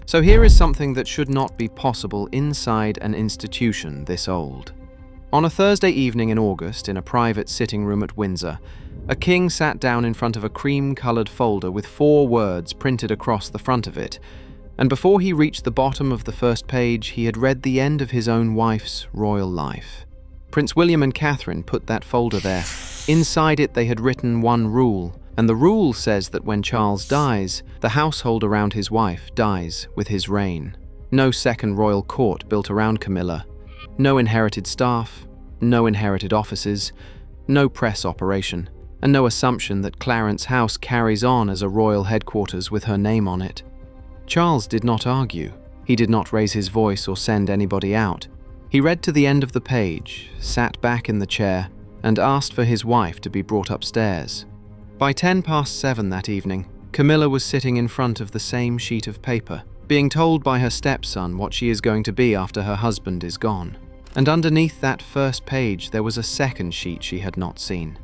So here is something that should not be possible inside an institution this old. On a Thursday evening in August, in a private sitting room at Windsor, a king sat down in front of a cream-coloured folder with 4 words printed across the front of it, and before he reached the bottom of the first page, he had read the end of his own wife's royal life. Prince William and Catherine put that folder there. Inside it they had written one rule, and the rule says that when Charles dies, the household around his wife dies with his reign. No second royal court built around Camilla, no inherited staff, no inherited offices, no press operation, and no assumption that Clarence House carries on as a royal headquarters with her name on it. Charles did not argue. He did not raise his voice or send anybody out. He read to the end of the page, sat back in the chair, and asked for his wife to be brought upstairs. By 7:10 that evening, Camilla was sitting in front of the same sheet of paper, being told by her stepson what she is going to be after her husband is gone. And underneath that first page there was a second sheet she had not seen.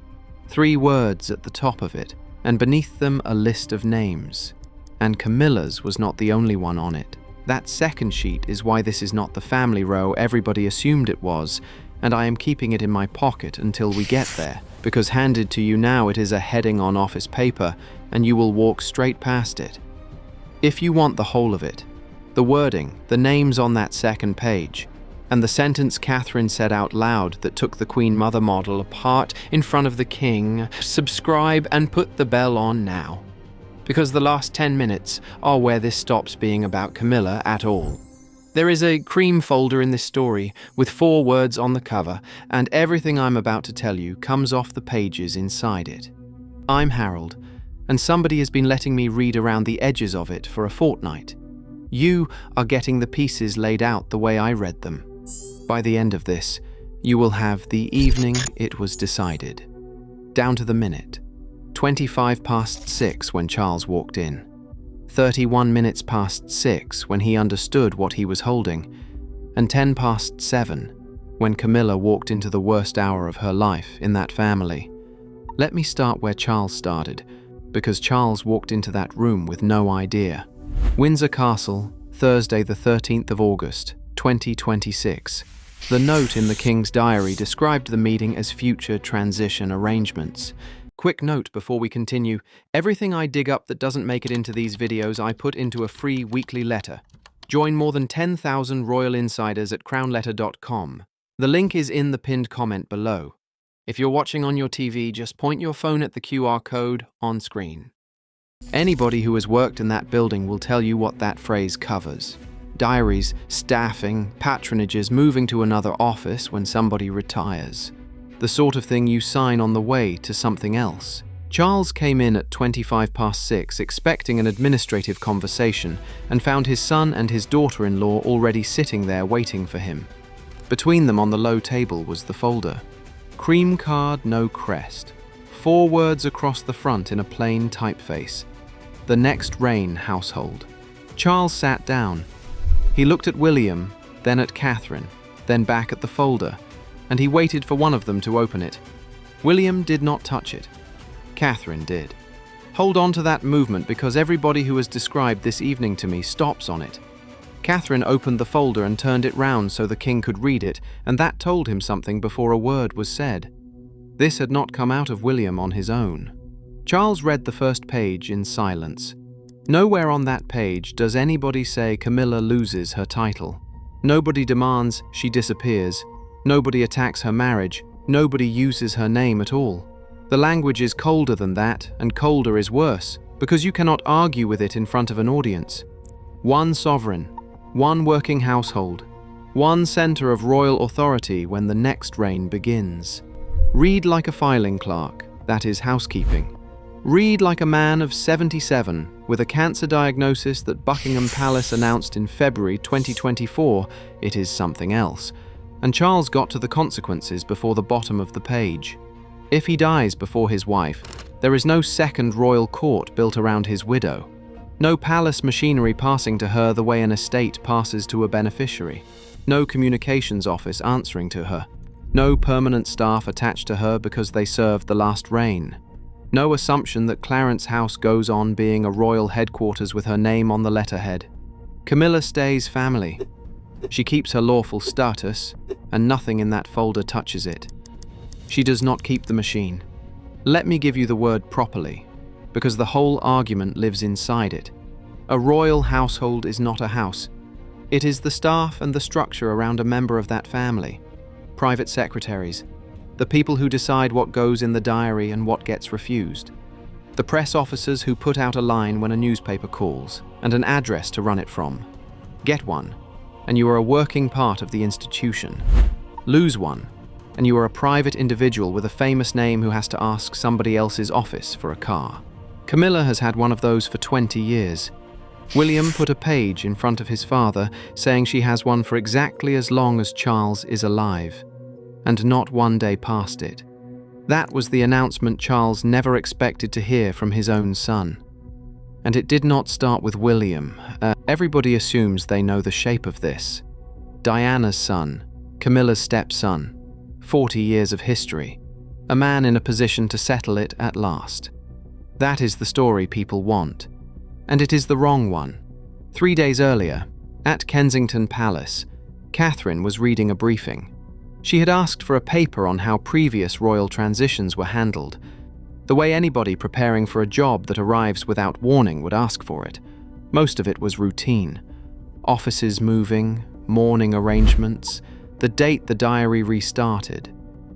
3 words at the top of it, and beneath them a list of names. And Camilla's was not the only one on it. That second sheet is why this is not the family row everybody assumed it was, and I am keeping it in my pocket until we get there, because handed to you now it is a heading on office paper, and you will walk straight past it. If you want the whole of it, the wording, the names on that second page, and the sentence Catherine said out loud that took the Queen Mother model apart in front of the King, subscribe and put the bell on now. Because the last 10 minutes are where this stops being about Camilla at all. There is a cream folder in this story with 4 words on the cover, and everything I'm about to tell you comes off the pages inside it. I'm Harold, and somebody has been letting me read around the edges of it for a fortnight. You are getting the pieces laid out the way I read them. By the end of this, you will have the evening it was decided. Down to the minute. 6:25 when Charles walked in. 6:31 when he understood what he was holding, and 7:10 when Camilla walked into the worst hour of her life in that family. Let me start where Charles started, because Charles walked into that room with no idea. Windsor Castle, Thursday the 13th of August, 2026. The note in the King's diary described the meeting as future transition arrangements. Quick note before we continue, everything I dig up that doesn't make it into these videos I put into a free weekly letter. Join more than 10,000 royal insiders at crownletter.com. The link is in the pinned comment below. If you're watching on your TV, just point your phone at the QR code on screen. Anybody who has worked in that building will tell you what that phrase covers. Diaries, staffing, patronages, moving to another office when somebody retires. The sort of thing you sign on the way to something else. Charles came in at 6:25 expecting an administrative conversation and found his son and his daughter-in-law already sitting there waiting for him. Between them on the low table was the folder. Cream card, no crest. 4 words across the front in a plain typeface. The next reign household. Charles sat down. He looked at William, then at Catherine, then back at the folder, and he waited for one of them to open it. William did not touch it. Catherine did. Hold on to that movement because everybody who has described this evening to me stops on it. Catherine opened the folder and turned it round so the King could read it, and that told him something before a word was said. This had not come out of William on his own. Charles read the first page in silence. Nowhere on that page does anybody say Camilla loses her title. Nobody demands she disappears. Nobody attacks her marriage. Nobody uses her name at all. The language is colder than that, and colder is worse, because you cannot argue with it in front of an audience. One sovereign, one working household, one centre of royal authority when the next reign begins. Read like a filing clerk, that is housekeeping. Read like a man of 77 with a cancer diagnosis that Buckingham Palace announced in February 2024 it is something else. And Charles got to the consequences before the bottom of the page. If he dies before his wife, there is no second royal court built around his widow. No palace machinery passing to her the way an estate passes to a beneficiary. No communications office answering to her. No permanent staff attached to her because they served the last reign. No assumption that Clarence House goes on being a royal headquarters with her name on the letterhead. Camilla stays family. She keeps her lawful status, and nothing in that folder touches it. She does not keep the machine. Let me give you the word properly, because the whole argument lives inside it. A royal household is not a house. It is the staff and the structure around a member of that family. Private secretaries, the people who decide what goes in the diary and what gets refused. The press officers who put out a line when a newspaper calls, and an address to run it from. Get one, and you are a working part of the institution. Lose one, and you are a private individual with a famous name who has to ask somebody else's office for a car. Camilla has had one of those for 20 years. William put a page in front of his father saying she has one for exactly as long as Charles is alive, and not one day past it. That was the announcement Charles never expected to hear from his own son. And it did not start with William. Everybody assumes they know the shape of this. Diana's son, Camilla's stepson, 40 years of history, a man in a position to settle it at last. That is the story people want. And it is the wrong one. 3 days earlier, at Kensington Palace, Catherine was reading a briefing. She had asked for a paper on how previous royal transitions were handled, the way anybody preparing for a job that arrives without warning would ask for it. Most of it was routine. Offices moving, mourning arrangements, the date the diary restarted,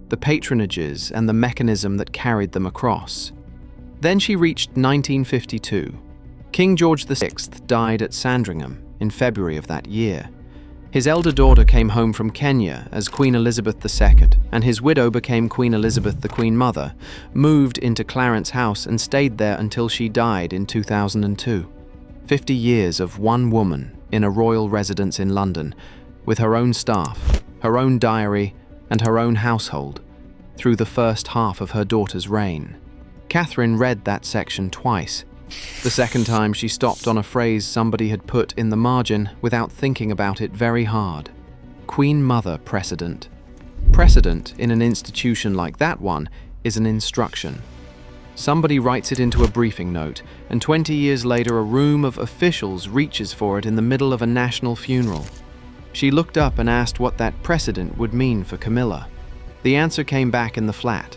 the patronages and the mechanism that carried them across. Then she reached 1952. King George VI died at Sandringham in February of that year. His elder daughter came home from Kenya as Queen Elizabeth II, and his widow became Queen Elizabeth the Queen Mother, moved into Clarence House and stayed there until she died in 2002. 50 years of one woman in a royal residence in London, with her own staff, her own diary, and her own household, through the first half of her daughter's reign. Catherine read that section twice. The second time she stopped on a phrase somebody had put in the margin without thinking about it very hard. Queen Mother precedent. Precedent in an institution like that one is an instruction. Somebody writes it into a briefing note, and 20 years later a room of officials reaches for it in the middle of a national funeral. She looked up and asked what that precedent would mean for Camilla. The answer came back in the flat.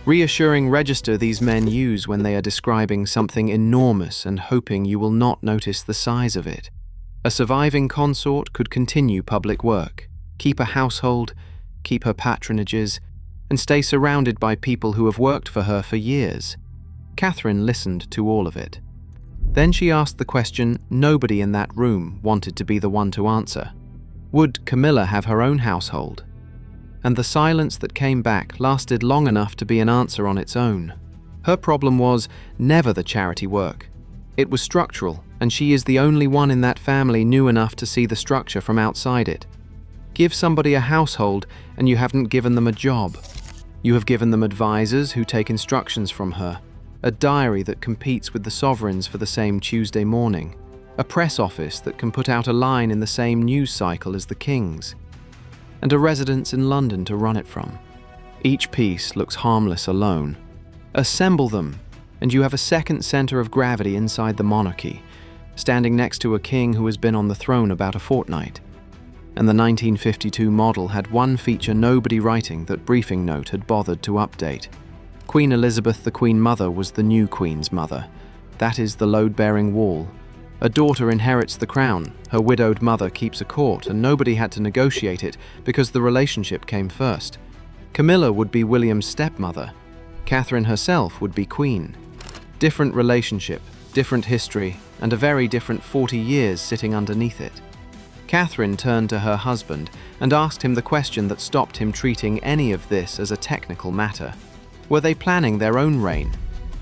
Reassuring register these men use when they are describing something enormous and hoping you will not notice the size of it. A surviving consort could continue public work, keep a household, keep her patronages, and stay surrounded by people who have worked for her for years. Catherine listened to all of it. Then she asked the question nobody in that room wanted to be the one to answer. Would Camilla have her own household? And the silence that came back lasted long enough to be an answer on its own. Her problem was never the charity work. It was structural, and she is the only one in that family new enough to see the structure from outside it. Give somebody a household, and you haven't given them a job. You have given them advisors who take instructions from her, a diary that competes with the sovereigns for the same Tuesday morning, a press office that can put out a line in the same news cycle as the king's, and a residence in London to run it from. Each piece looks harmless alone. Assemble them, and you have a second center of gravity inside the monarchy, standing next to a king who has been on the throne about a fortnight. And the 1952 model had one feature nobody writing that briefing note had bothered to update. Queen Elizabeth the Queen Mother was the new Queen's mother. That is the load-bearing wall. A daughter inherits the crown, her widowed mother keeps a court, and nobody had to negotiate it because the relationship came first. Camilla would be William's stepmother. Catherine herself would be queen. Different relationship, different history, and a very different 40 years sitting underneath it. Catherine turned to her husband and asked him the question that stopped him treating any of this as a technical matter. Were they planning their own reign,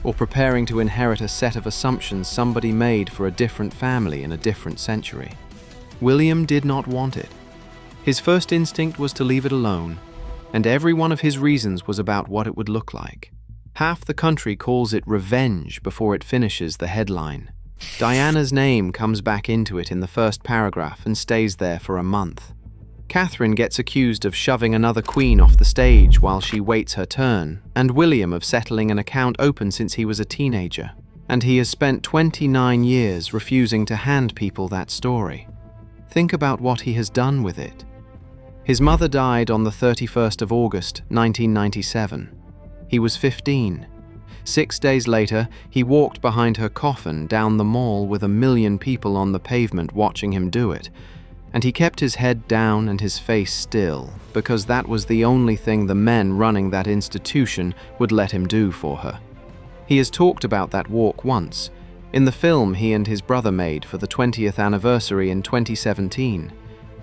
or preparing to inherit a set of assumptions somebody made for a different family in a different century? William did not want it. His first instinct was to leave it alone, and every one of his reasons was about what it would look like. Half the country calls it revenge before it finishes the headline. Diana's name comes back into it in the first paragraph and stays there for a month. Catherine gets accused of shoving another queen off the stage while she waits her turn, and William of settling an account open since he was a teenager. and he has spent 29 years refusing to hand people that story. Think about what he has done with it. His mother died on the 31st of August, 1997. He was 15. 6 days later, he walked behind her coffin down the mall with 1 million people on the pavement watching him do it, and he kept his head down and his face still, because that was the only thing the men running that institution would let him do for her. He has talked about that walk once, in the film he and his brother made for the 20th anniversary in 2017,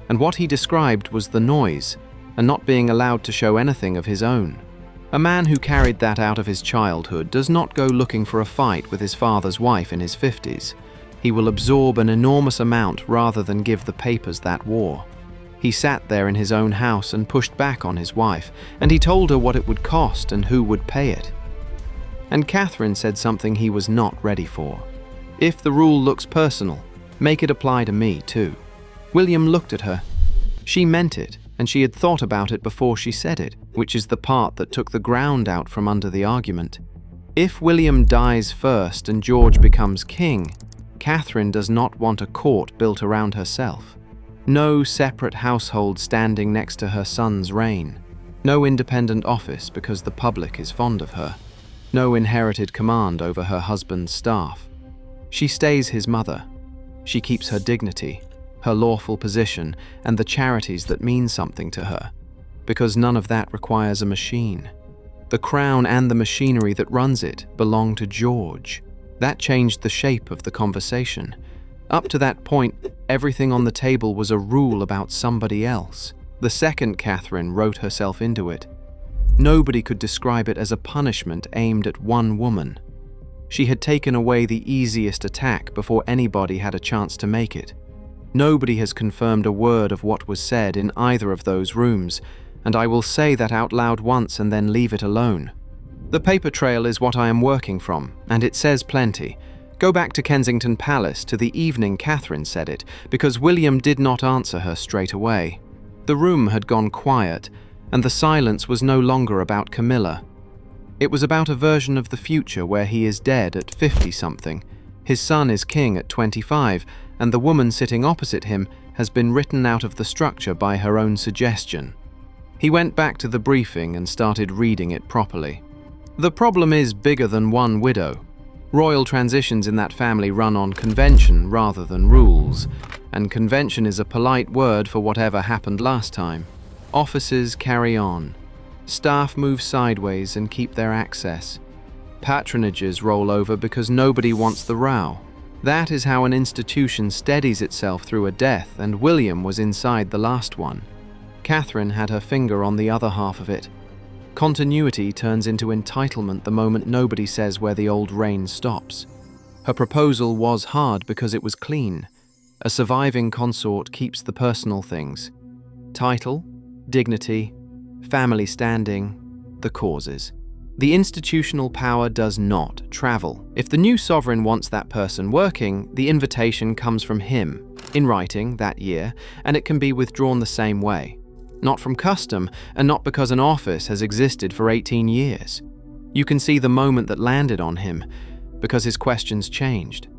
and what he described was the noise, and not being allowed to show anything of his own. A man who carried that out of his childhood does not go looking for a fight with his father's wife in his 50s. He will absorb an enormous amount rather than give the papers that war. He sat there in his own house and pushed back on his wife, and he told her what it would cost and who would pay it. And Catherine said something he was not ready for. If the rule looks personal, make it apply to me too. William looked at her. She meant it, and she had thought about it before she said it, which is the part that took the ground out from under the argument. If William dies first and George becomes king, Catherine does not want a court built around herself. No separate household standing next to her son's reign. No independent office because the public is fond of her. No inherited command over her husband's staff. She stays his mother. She keeps her dignity, her lawful position, and the charities that mean something to her, because none of that requires a machine. The crown and the machinery that runs it belong to George. That changed the shape of the conversation. Up to that point, everything on the table was a rule about somebody else. The second Catherine wrote herself into it. Nobody could describe it as a punishment aimed at one woman. She had taken away the easiest attack before anybody had a chance to make it. Nobody has confirmed a word of what was said in either of those rooms, and I will say that out loud once and then leave it alone. The paper trail is what I am working from, and it says plenty. Go back to Kensington Palace to the evening Catherine said it, because William did not answer her straight away. The room had gone quiet, and the silence was no longer about Camilla. It was about a version of the future where he is dead at 50-something, his son is king at 25, and the woman sitting opposite him has been written out of the structure by her own suggestion. He went back to the briefing and started reading it properly. The problem is bigger than one widow. Royal transitions in that family run on convention rather than rules, and convention is a polite word for whatever happened last time. Offices carry on. Staff move sideways and keep their access. Patronages roll over because nobody wants the row. That is how an institution steadies itself through a death, and William was inside the last one. Catherine had her finger on the other half of it. Continuity turns into entitlement the moment nobody says where the old reign stops. Her proposal was hard because it was clean. A surviving consort keeps the personal things. Title, dignity, family standing, the causes. The institutional power does not travel. If the new sovereign wants that person working, the invitation comes from him, in writing that year, and it can be withdrawn the same way. Not from custom, and not because an office has existed for 18 years. You can see the moment that landed on him, because his questions changed.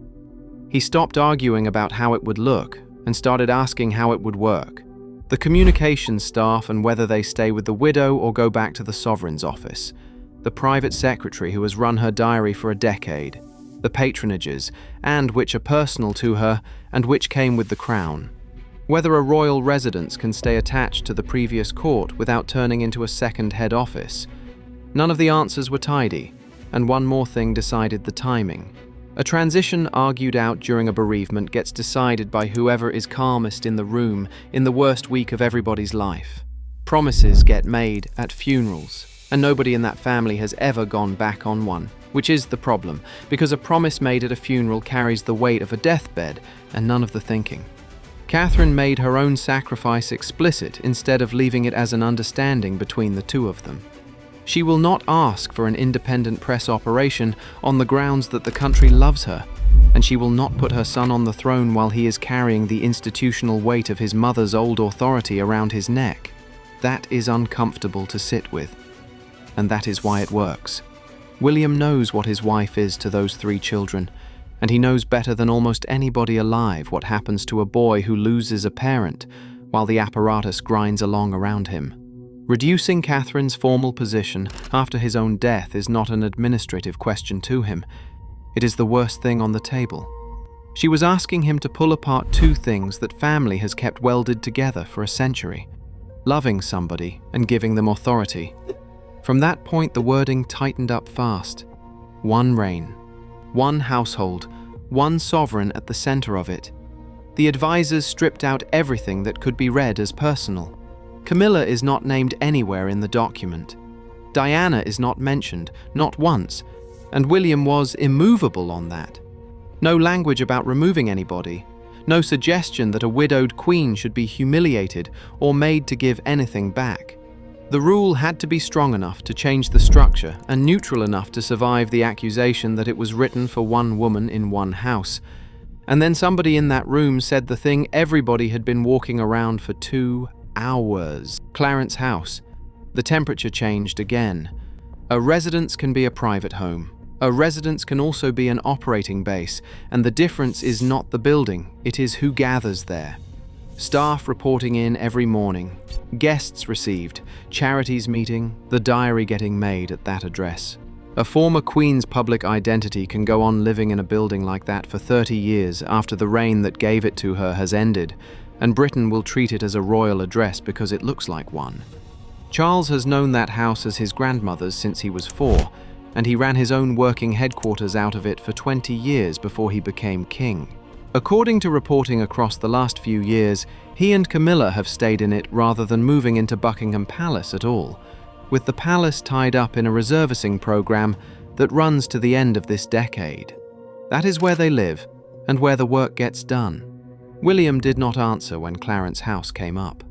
He stopped arguing about how it would look, and started asking how it would work. The communications staff and whether they stay with the widow or go back to the sovereign's office. The private secretary who has run her diary for a decade. The patronages, and which are personal to her, and which came with the crown. Whether a royal residence can stay attached to the previous court without turning into a second head office. None of the answers were tidy, and one more thing decided the timing. A transition argued out during a bereavement gets decided by whoever is calmest in the room in the worst week of everybody's life. Promises get made at funerals, and nobody in that family has ever gone back on one, which is the problem, because a promise made at a funeral carries the weight of a deathbed and none of the thinking. Catherine made her own sacrifice explicit instead of leaving it as an understanding between the two of them. She will not ask for an independent press operation on the grounds that the country loves her, and she will not put her son on the throne while he is carrying the institutional weight of his mother's old authority around his neck. That is uncomfortable to sit with, and that is why it works. William knows what his wife is to those 3 children, and he knows better than almost anybody alive what happens to a boy who loses a parent while the apparatus grinds along around him. Reducing Catherine's formal position after his own death is not an administrative question to him. It is the worst thing on the table. She was asking him to pull apart 2 things that family has kept welded together for a century: loving somebody and giving them authority. From that point, the wording tightened up fast. 1 reign, 1 household, 1 sovereign at the center of it. The advisors stripped out everything that could be read as personal. Camilla is not named anywhere in the document. Diana is not mentioned, not once, and William was immovable on that. No language about removing anybody, no suggestion that a widowed queen should be humiliated or made to give anything back. The rule had to be strong enough to change the structure and neutral enough to survive the accusation that it was written for 1 woman in 1 house. And then somebody in that room said the thing everybody had been walking around for 2 hours. Clarence House. The temperature changed again. A residence can be a private home. A residence can also be an operating base, and the difference is not the building, it is who gathers there. Staff reporting in every morning, guests received, charities meeting, the diary getting made at that address. A former queen's public identity can go on living in a building like that for 30 years after the reign that gave it to her has ended, and Britain will treat it as a royal address because it looks like one. Charles has known that house as his grandmother's since he was 4, and he ran his own working headquarters out of it for 20 years before he became king. According to reporting across the last few years, he and Camilla have stayed in it rather than moving into Buckingham Palace at all, with the palace tied up in a reservicing program that runs to the end of this decade. That is where they live and where the work gets done. William did not answer when Clarence House came up.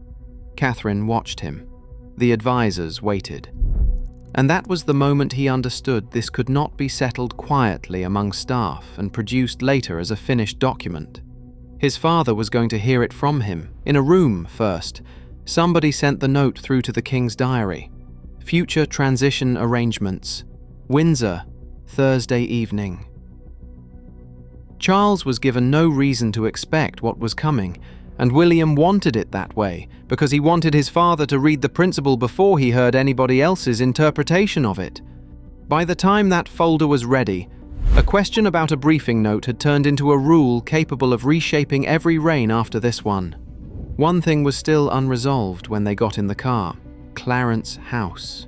Catherine watched him. The advisors waited. And that was the moment he understood this could not be settled quietly among staff and produced later as a finished document. His father was going to hear it from him, in a room first. Somebody sent the note through to the king's diary. Future transition arrangements. Windsor, Thursday evening. Charles was given no reason to expect what was coming, and William wanted it that way because he wanted his father to read the principle before he heard anybody else's interpretation of it. By the time that folder was ready, a question about a briefing note had turned into a rule capable of reshaping every reign after this one. One thing was still unresolved when they got in the car: Clarence House.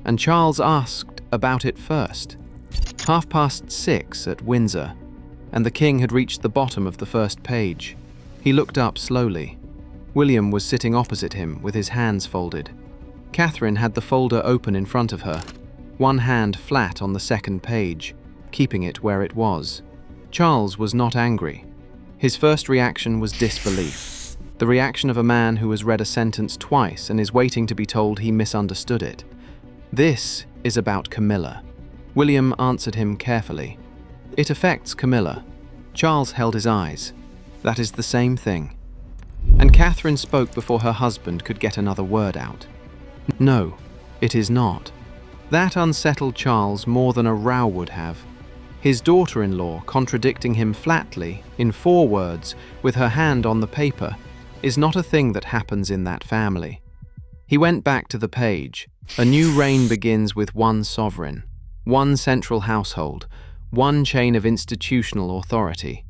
And Charles asked about it first. 6:30 at Windsor, and the king had reached the bottom of the first page. He looked up slowly. William was sitting opposite him with his hands folded. Catherine had the folder open in front of her, one hand flat on the second page, keeping it where it was. Charles was not angry. His first reaction was disbelief, the reaction of a man who has read a sentence twice and is waiting to be told he misunderstood it. This is about Camilla. William answered him carefully. It affects Camilla. Charles held his eyes. That is the same thing. And Catherine spoke before her husband could get another word out. No, it is not. That unsettled Charles more than a row would have. His daughter-in-law contradicting him flatly, in 4 words, with her hand on the paper, is not a thing that happens in that family. He went back to the page. A new reign begins with 1 sovereign, 1 central household, 1 chain of institutional authority.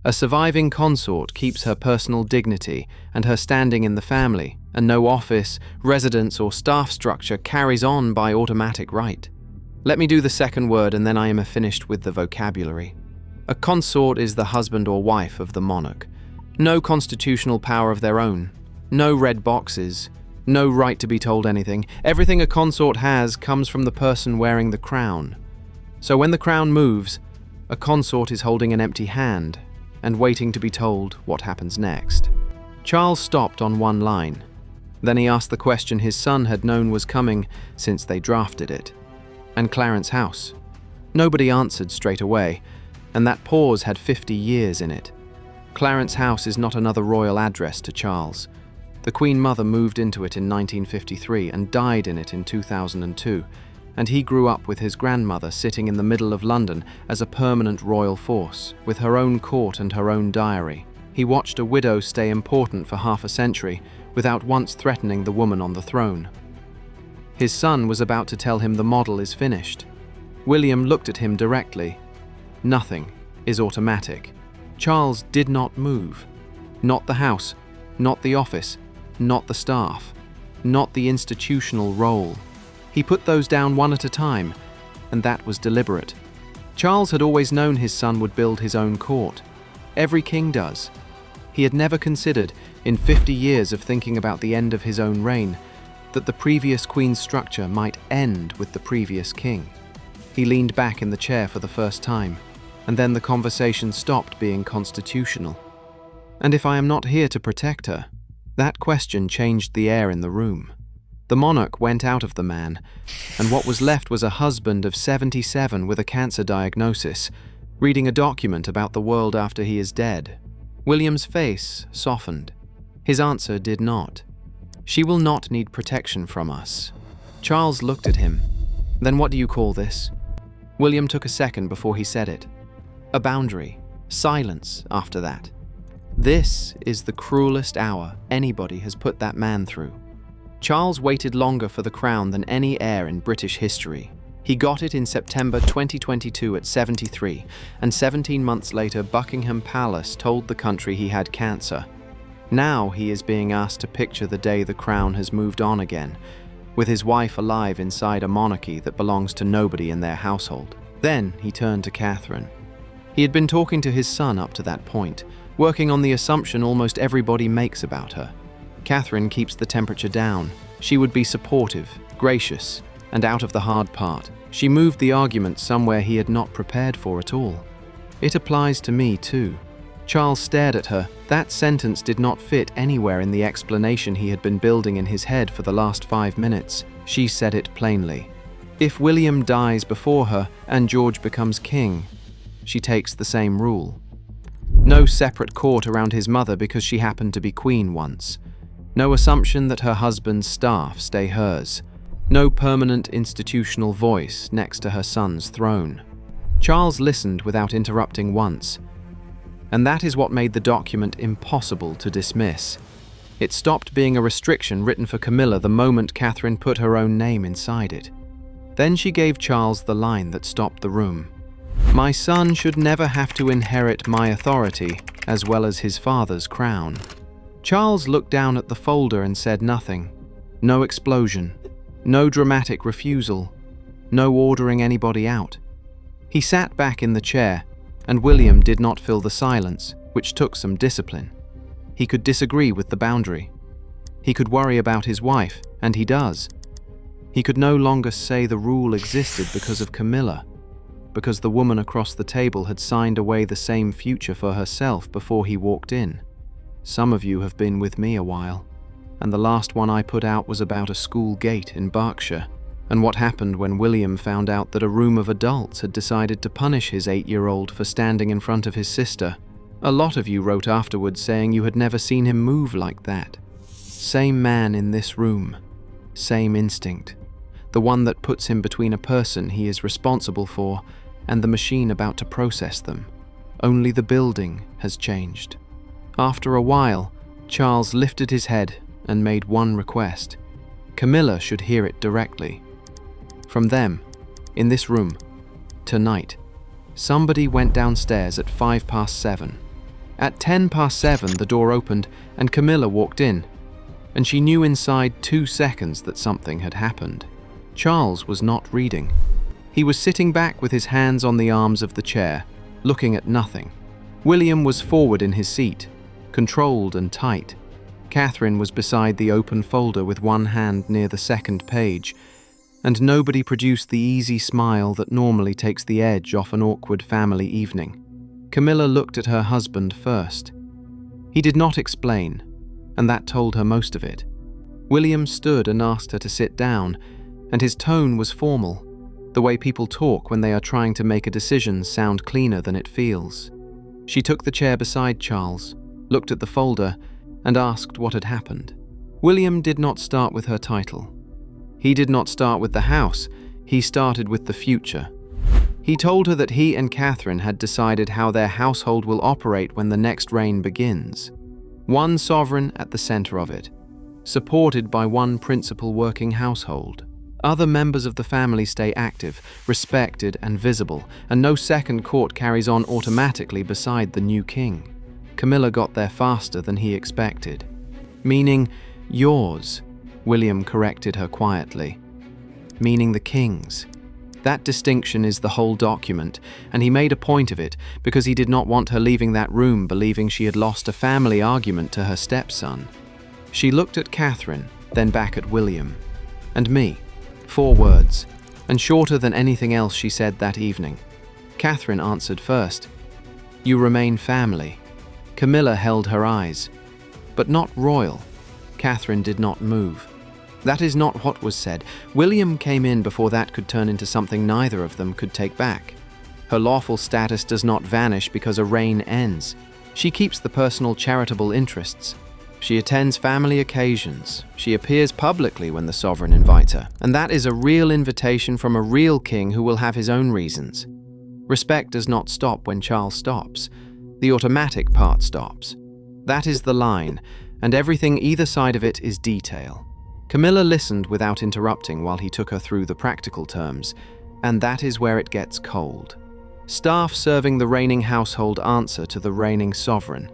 A surviving consort keeps her personal dignity and her standing in the family, and no office, residence, or staff structure carries on by automatic right. Let me do the second word and then I am finished with the vocabulary. A consort is the husband or wife of the monarch. No constitutional power of their own. No red boxes. No right to be told anything. Everything a consort has comes from the person wearing the crown. So when the crown moves, a consort is holding an empty hand and waiting to be told what happens next. Charles stopped on 1 line. Then he asked the question his son had known was coming since they drafted it. And Clarence House? Nobody answered straight away, and that pause had 50 years in it. Clarence House is not another royal address to Charles. The Queen Mother moved into it in 1953 and died in it in 2002. and he grew up with his grandmother sitting in the middle of London as a permanent royal force, with her own court and her own diary. He watched a widow stay important for half a century without once threatening the woman on the throne. His son was about to tell him the model is finished. William looked at him directly. Nothing is automatic. Charles did not move. Not the house, not the office, not the staff, not the institutional role. He put those down one at a time, and that was deliberate. Charles had always known his son would build his own court. Every king does. He had never considered, in 50 years of thinking about the end of his own reign, that the previous queen's structure might end with the previous king. He leaned back in the chair for the first time, and then the conversation stopped being constitutional. And if I am not here to protect her? That question changed the air in the room. The monarch went out of the man, and what was left was a husband of 77 with a cancer diagnosis, reading a document about the world after he is dead. William's face softened. His answer did not. She will not need protection from us. Charles looked at him. Then what do you call this? William took a second before he said it. A boundary. Silence after that. This is the cruelest hour anybody has put that man through. Charles waited longer for the crown than any heir in British history. He got it in September 2022 at 73, and 17 months later Buckingham Palace told the country he had cancer. Now he is being asked to picture the day the crown has moved on again, with his wife alive inside a monarchy that belongs to nobody in their household. Then he turned to Catherine. He had been talking to his son up to that point, working on the assumption almost everybody makes about her. Catherine keeps the temperature down. She would be supportive, gracious, and out of the hard part. She moved the argument somewhere he had not prepared for at all. It applies to me too. Charles stared at her. That sentence did not fit anywhere in the explanation he had been building in his head for the last 5 minutes. She said it plainly. If William dies before her and George becomes king, she takes the same rule. No separate court around his mother because she happened to be queen once. No assumption that her husband's staff stay hers. No permanent institutional voice next to her son's throne. Charles listened without interrupting once. And that is what made the document impossible to dismiss. It stopped being a restriction written for Camilla the moment Catherine put her own name inside it. Then she gave Charles the line that stopped the room. My son should never have to inherit my authority as well as his father's crown. Charles looked down at the folder and said nothing. No explosion. No dramatic refusal. No ordering anybody out. He sat back in the chair, and William did not fill the silence, which took some discipline. He could disagree with the boundary. He could worry about his wife, and he does. He could no longer say the rule existed because of Camilla, because the woman across the table had signed away the same future for herself before he walked in. Some of you have been with me a while, and the last one I put out was about a school gate in Berkshire, and what happened when William found out that a room of adults had decided to punish his 8-year-old for standing in front of his sister. A lot of you wrote afterwards saying you had never seen him move like that. Same man in this room. Same instinct. The one that puts him between a person he is responsible for and the machine about to process them. Only the building has changed. After a while, Charles lifted his head and made one request. Camilla should hear it directly. From them, in this room, tonight, somebody went downstairs at 7:05. At 7:10, the door opened and Camilla walked in, and she knew inside 2 seconds that something had happened. Charles was not reading. He was sitting back with his hands on the arms of the chair, looking at nothing. William was forward in his seat, controlled and tight. Catherine was beside the open folder with one hand near the second page, and nobody produced the easy smile that normally takes the edge off an awkward family evening. Camilla looked at her husband first. He did not explain, and that told her most of it. William stood and asked her to sit down, and his tone was formal. The way people talk when they are trying to make a decision sound cleaner than it feels. She took the chair beside Charles, looked at the folder, and asked what had happened. William did not start with her title. He did not start with the house. He started with the future. He told her that he and Catherine had decided how their household will operate when the next reign begins. One sovereign at the center of it, supported by one principal working household. Other members of the family stay active, respected and visible, and no second court carries on automatically beside the new king. Camilla got there faster than he expected. Meaning yours, William corrected her quietly. Meaning the king's. That distinction is the whole document, and he made a point of it because he did not want her leaving that room believing she had lost a family argument to her stepson. She looked at Catherine, then back at William. And me. 4 words, and shorter than anything else she said that evening. Catherine answered first. You remain family. Camilla held her eyes. But not royal. Catherine did not move. That is not what was said. William came in before that could turn into something neither of them could take back. Her lawful status does not vanish because a reign ends. She keeps the personal charitable interests. She attends family occasions. She appears publicly when the sovereign invites her. And that is a real invitation from a real king who will have his own reasons. Respect does not stop when Charles stops. The automatic part stops. That is the line, and everything either side of it is detail. Camilla listened without interrupting while he took her through the practical terms, and that is where it gets cold. Staff serving the reigning household answer to the reigning sovereign.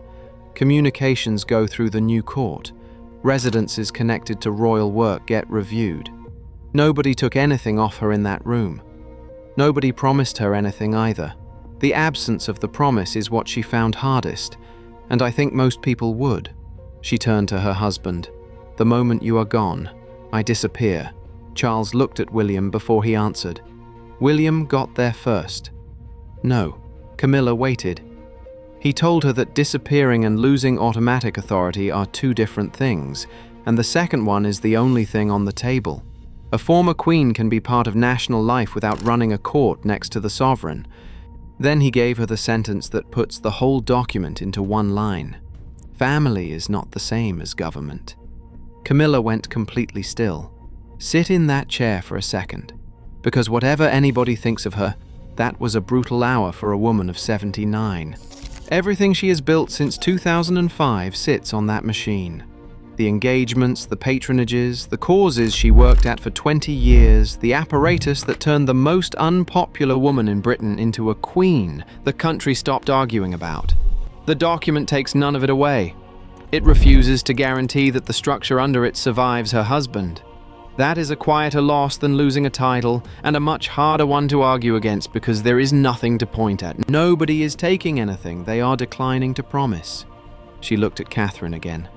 Communications go through the new court. Residences connected to royal work get reviewed. Nobody took anything off her in that room. Nobody promised her anything either. The absence of the promise is what she found hardest, and I think most people would. She turned to her husband. The moment you are gone, I disappear. Charles looked at William before he answered. William got there first. No, Camilla waited. He told her that disappearing and losing automatic authority are 2 different things, and the second one is the only thing on the table. A former queen can be part of national life without running a court next to the sovereign. Then he gave her the sentence that puts the whole document into one line. Family is not the same as government. Camilla went completely still. Sit in that chair for a second, because whatever anybody thinks of her, that was a brutal hour for a woman of 79. Everything she has built since 2005 sits on that machine. The engagements, the patronages, the causes she worked at for 20 years, the apparatus that turned the most unpopular woman in Britain into a queen the country stopped arguing about. The document takes none of it away. It refuses to guarantee that the structure under it survives her husband. That is a quieter loss than losing a title, and a much harder one to argue against because there is nothing to point at. Nobody is taking anything, they are declining to promise. She looked at Catherine again.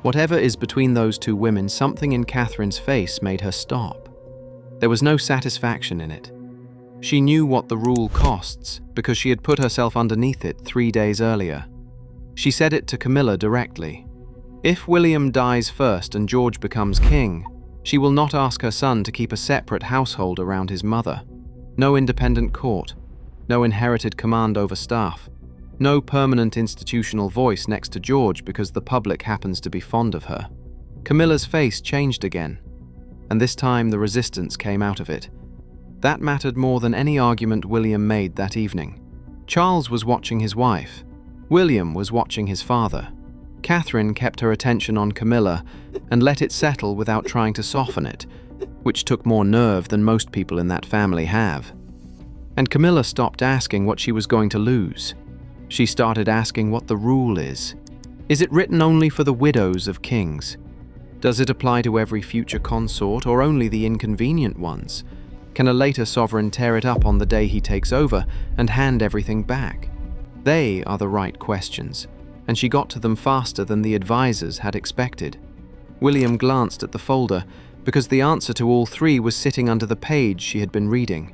Whatever is between those 2 women, something in Catherine's face made her stop. There was no satisfaction in it. She knew what the rule costs because she had put herself underneath it 3 days earlier. She said it to Camilla directly. If William dies first and George becomes king, she will not ask her son to keep a separate household around his mother. No independent court, no inherited command over staff, no permanent institutional voice next to George because the public happens to be fond of her. Camilla's face changed again, and this time the resistance came out of it. That mattered more than any argument William made that evening. Charles was watching his wife. William was watching his father. Catherine kept her attention on Camilla and let it settle without trying to soften it, which took more nerve than most people in that family have. And Camilla stopped asking what she was going to lose. She started asking what the rule is. Is it written only for the widows of kings? Does it apply to every future consort or only the inconvenient ones? Can a later sovereign tear it up on the day he takes over and hand everything back? They are the right questions, and she got to them faster than the advisors had expected. William glanced at the folder because the answer to all 3 was sitting under the page she had been reading.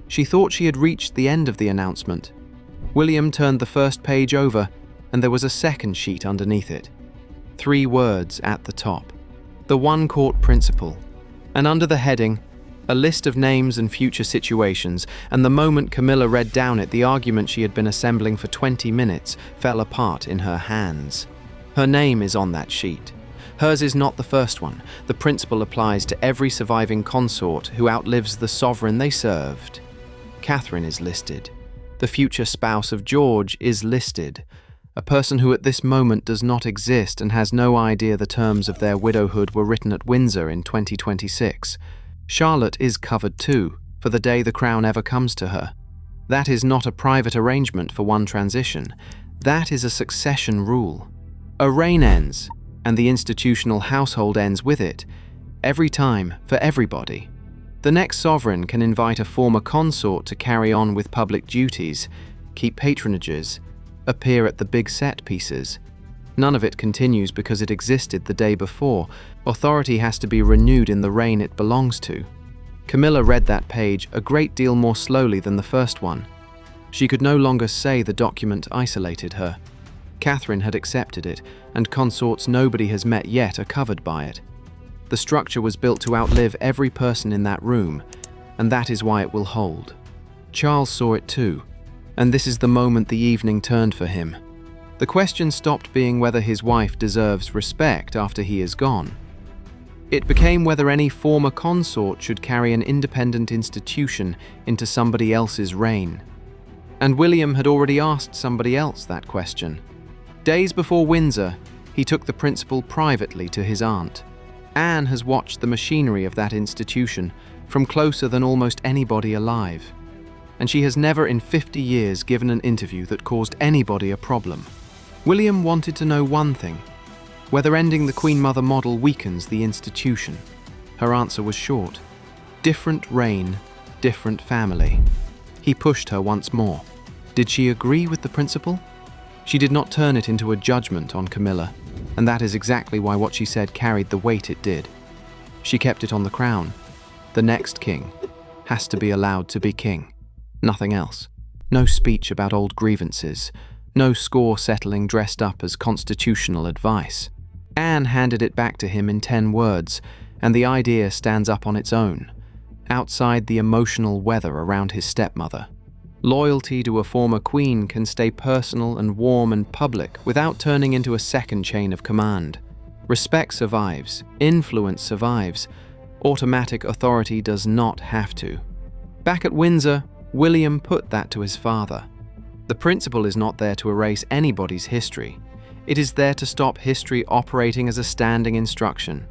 She thought she had reached the end of the announcement. William turned the first page over, and there was a second sheet underneath it. 3 words at the top. The one court principle. And under the heading, a list of names and future situations, and the moment Camilla read down it, the argument she had been assembling for 20 minutes fell apart in her hands. Her name is on that sheet. Hers is not the first one. The principle applies to every surviving consort who outlives the sovereign they served. Catherine is listed. The future spouse of George is listed. A person who at this moment does not exist and has no idea the terms of their widowhood were written at Windsor in 2026. Charlotte is covered too, for the day the crown ever comes to her. That is not a private arrangement for one transition. That is a succession rule. A reign ends, and the institutional household ends with it, every time, for everybody. The next sovereign can invite a former consort to carry on with public duties, keep patronages, appear at the big set pieces. None of it continues because it existed the day before. Authority has to be renewed in the reign it belongs to. Camilla read that page a great deal more slowly than the first one. She could no longer say the document isolated her. Catherine had accepted it, and consorts nobody has met yet are covered by it. The structure was built to outlive every person in that room, and that is why it will hold. Charles saw it too, and this is the moment the evening turned for him. The question stopped being whether his wife deserves respect after he is gone. It became whether any former consort should carry an independent institution into somebody else's reign. And William had already asked somebody else that question. Days before Windsor, he took the principle privately to his aunt. Anne has watched the machinery of that institution from closer than almost anybody alive, and she has never in 50 years given an interview that caused anybody a problem. William wanted to know one thing: whether ending the Queen Mother model weakens the institution. Her answer was short. Different reign, different family. He pushed her once more. Did she agree with the principle? She did not turn it into a judgment on Camilla, and that is exactly why what she said carried the weight it did. She kept it on the crown. The next king has to be allowed to be king. Nothing else. No speech about old grievances. No score settling dressed up as constitutional advice. Anne handed it back to him in 10 words, and the idea stands up on its own, outside the emotional weather around his stepmother. Loyalty to a former queen can stay personal and warm and public without turning into a second chain of command. Respect survives, influence survives, automatic authority does not have to. Back at Windsor, William put that to his father. The principle is not there to erase anybody's history. It is there to stop history operating as a standing instruction.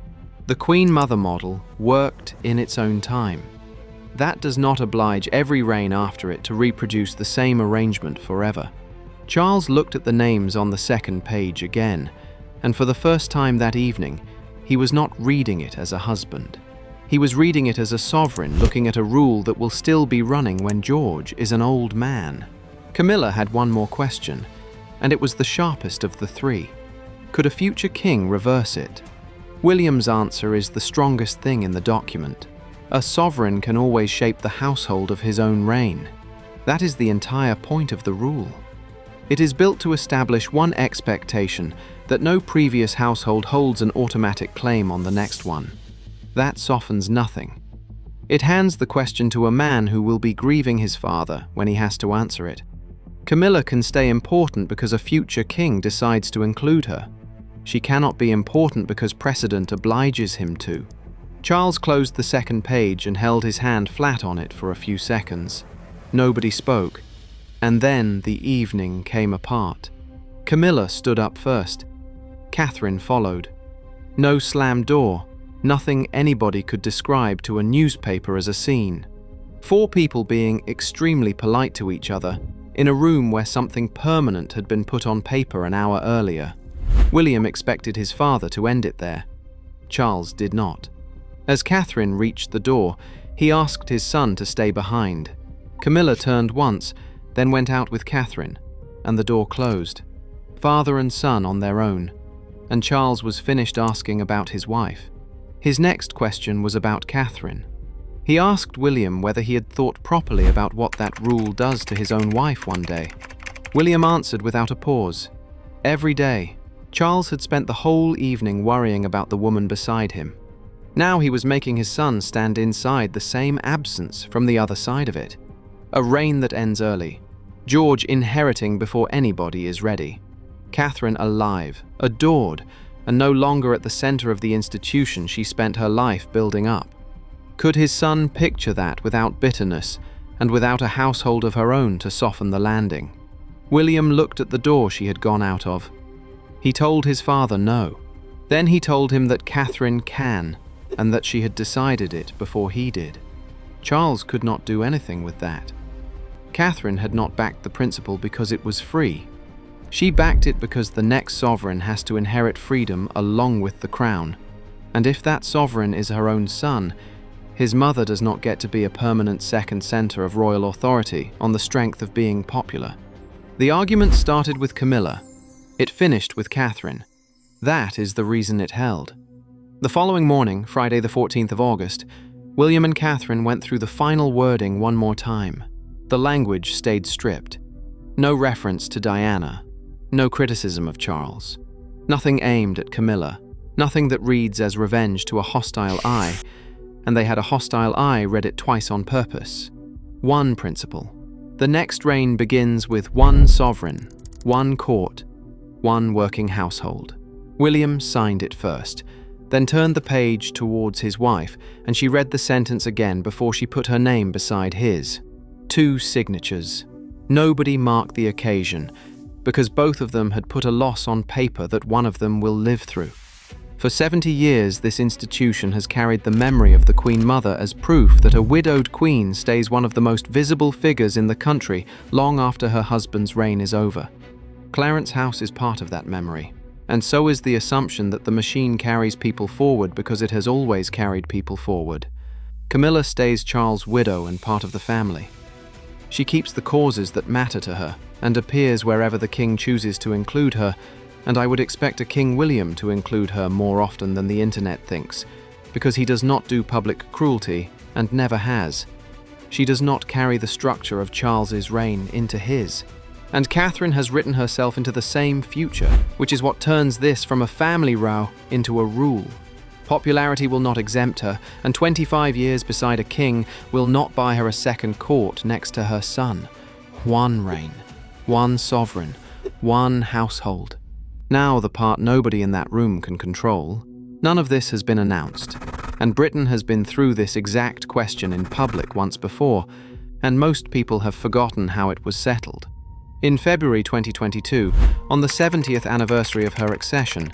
The Queen Mother model worked in its own time. That does not oblige every reign after it to reproduce the same arrangement forever. Charles looked at the names on the second page again, and for the first time that evening, he was not reading it as a husband. He was reading it as a sovereign looking at a rule that will still be running when George is an old man. Camilla had one more question, and it was the sharpest of the three. Could a future king reverse it? William's answer is the strongest thing in the document. A sovereign can always shape the household of his own reign. That is the entire point of the rule. It is built to establish one expectation, that no previous household holds an automatic claim on the next one. That softens nothing. It hands the question to a man who will be grieving his father when he has to answer it. Camilla can stay important because a future king decides to include her. She cannot be important because precedent obliges him to. Charles closed the second page and held his hand flat on it for a few seconds. Nobody spoke, and then the evening came apart. Camilla stood up first. Catherine followed. No slammed door, nothing anybody could describe to a newspaper as a scene. 4 people being extremely polite to each other in a room where something permanent had been put on paper an hour earlier. William expected his father to end it there. Charles did not. As Catherine reached the door, he asked his son to stay behind. Camilla turned once, then went out with Catherine, and the door closed. Father and son on their own, and Charles was finished asking about his wife. His next question was about Catherine. He asked William whether he had thought properly about what that rule does to his own wife one day. William answered without a pause. Every day. Charles had spent the whole evening worrying about the woman beside him. Now he was making his son stand inside the same absence from the other side of it. A reign that ends early. George inheriting before anybody is ready. Catherine alive, adored, and no longer at the center of the institution she spent her life building up. Could his son picture that without bitterness and without a household of her own to soften the landing? William looked at the door she had gone out of. He told his father no. Then he told him that Catherine can, and that she had decided it before he did. Charles could not do anything with that. Catherine had not backed the principle because it was free. She backed it because the next sovereign has to inherit freedom along with the crown. And if that sovereign is her own son, his mother does not get to be a permanent second center of royal authority on the strength of being popular. The argument started with Camilla. It finished with Catherine. That is the reason it held. The following morning, Friday the 14th of August, William and Catherine went through the final wording one more time. The language stayed stripped. No reference to Diana. No criticism of Charles. Nothing aimed at Camilla. Nothing that reads as revenge to a hostile eye, and they had a hostile eye read it twice on purpose. One principle. The next reign begins with one sovereign, one court, one working household. William signed it first, then turned the page towards his wife, and she read the sentence again before she put her name beside his. 2 signatures. Nobody marked the occasion, because both of them had put a loss on paper that one of them will live through. For 70 years, this institution has carried the memory of the Queen Mother as proof that a widowed queen stays one of the most visible figures in the country long after her husband's reign is over. Clarence House is part of that memory, and so is the assumption that the machine carries people forward because it has always carried people forward. Camilla stays Charles' widow and part of the family. She keeps the causes that matter to her and appears wherever the king chooses to include her, and I would expect a King William to include her more often than the internet thinks, because he does not do public cruelty and never has. She does not carry the structure of Charles's reign into his. And Catherine has written herself into the same future, which is what turns this from a family row into a rule. Popularity will not exempt her, and 25 years beside a king will not buy her a second court next to her son. One reign, one sovereign, one household. Now the part nobody in that room can control. None of this has been announced, and Britain has been through this exact question in public once before, and most people have forgotten how it was settled. In February 2022, on the 70th anniversary of her accession,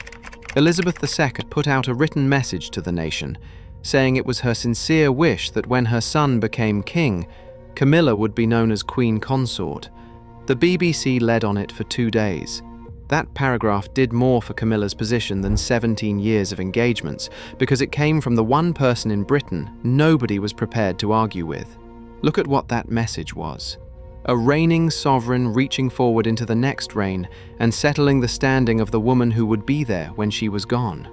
Elizabeth II put out a written message to the nation, saying it was her sincere wish that when her son became king, Camilla would be known as Queen Consort. The BBC led on it for 2 days. That paragraph did more for Camilla's position than 17 years of engagements, because it came from the one person in Britain nobody was prepared to argue with. Look at what that message was. A reigning sovereign reaching forward into the next reign and settling the standing of the woman who would be there when she was gone.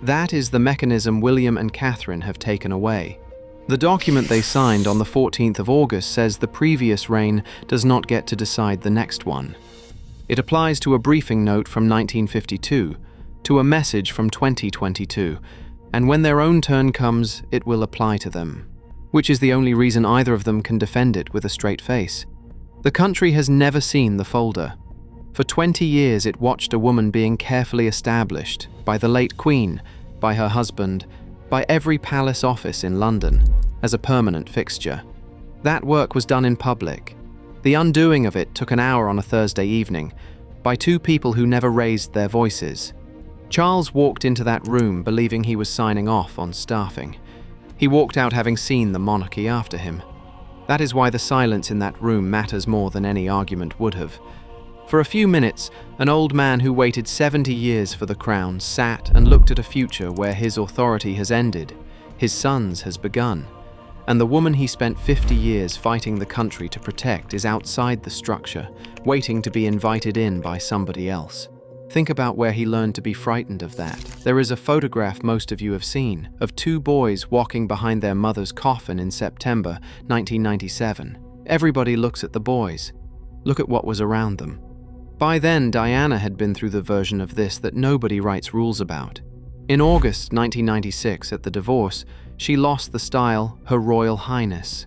That is the mechanism William and Catherine have taken away. The document they signed on the 14th of August says the previous reign does not get to decide the next one. It applies to a briefing note from 1952, to a message from 2022, and when their own turn comes, it will apply to them, which is the only reason either of them can defend it with a straight face. The country has never seen the folder. For 20 years it watched a woman being carefully established by the late Queen, by her husband, by every palace office in London, as a permanent fixture. That work was done in public. The undoing of it took an hour on a Thursday evening, by 2 people who never raised their voices. Charles walked into that room believing he was signing off on staffing. He walked out having seen the monarchy after him. That is why the silence in that room matters more than any argument would have. For a few minutes, an old man who waited 70 years for the crown sat and looked at a future where his authority has ended, his son's has begun, and the woman he spent 50 years fighting the country to protect is outside the structure, waiting to be invited in by somebody else. Think about where he learned to be frightened of that. There is a photograph most of you have seen of 2 boys walking behind their mother's coffin in September 1997. Everybody looks at the boys. Look at what was around them. By then, Diana had been through the version of this that nobody writes rules about. In August 1996, at the divorce, she lost the style Her Royal Highness.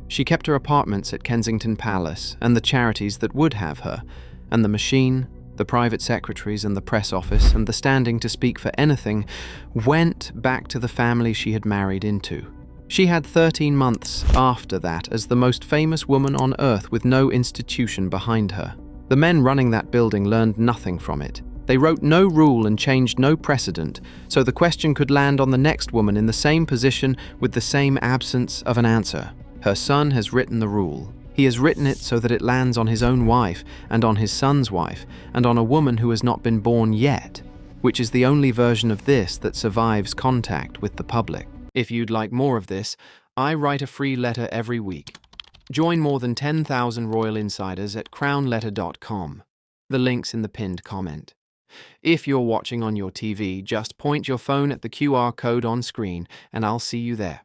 She kept her apartments at Kensington Palace and the charities that would have her, and the machine The private secretaries and the press office and the standing to speak for anything went back to the family she had married into. She had 13 months after that as the most famous woman on earth with no institution behind her. The men running that building learned nothing from it. They wrote no rule and changed no precedent, so the question could land on the next woman in the same position with the same absence of an answer. Her son has written the rule. He has written it so that it lands on his own wife and on his son's wife and on a woman who has not been born yet, which is the only version of this that survives contact with the public. If you'd like more of this, I write a free letter every week. Join more than 10,000 royal insiders at crownletter.com. The link's in the pinned comment. If you're watching on your TV, just point your phone at the QR code on screen and I'll see you there.